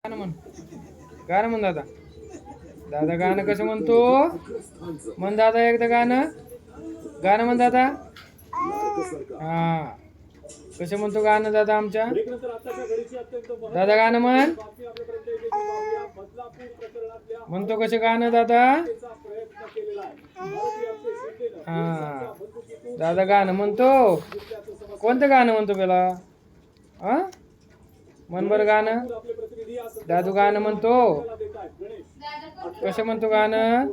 गाणं म्हण, गाणं म्हण दादा. दादा गाणं कसं म्हणतो म्हण दादा, एकदा गाणं, गाणं म्हण दादा. हा, कसं म्हणतो गाणं दादा आमच्या? दादा गाणं म्हण, म्हणतो कसं गाणं दादा? हा, दादा गाणं म्हणतो. कोणतं गाणं म्हणतो त्याला? हा, म्हण बरं गाणं. दादू गाणं म्हणतो. कसं म्हणतो गाणं?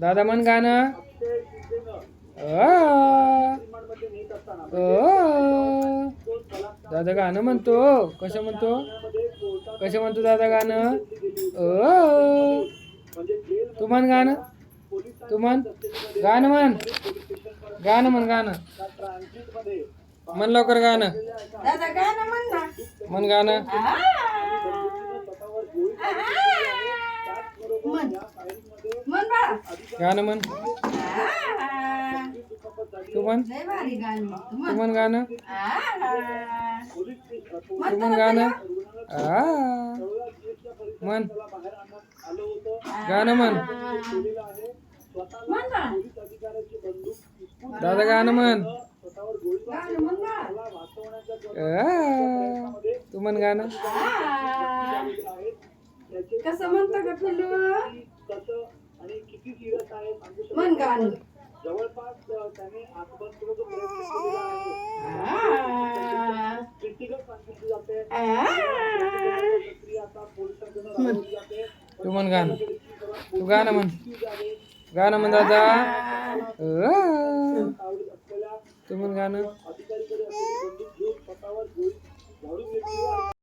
दादा म्हण गाणं. दादा गाणं म्हणतो. कसं म्हणतो? कसं म्हणतो दादा गाणं? तू म्हण गाणं. तू म्हण गाणं, म्हण गाणं, म्हण गाणं, म्हण लवकर गाणं. म्हण गाणं. गाणं म्हण. तू म्हण. तू म्हण गाणं. तू म्हण गाणं. म्हण गाणं, म्हण दादा गाणं म्हण. तू म्हण गाणं. कसं म्हणतो का पिल्लू? म्हण गाणं. जवळपास त्याने आत्महत्येचा जो प्रयत्न सांगितली जाते. आता पोलिसांकडून राबवली जाते. तू म्हण गाणं. तू गाणं म्हण. गाणं म्हण दादा.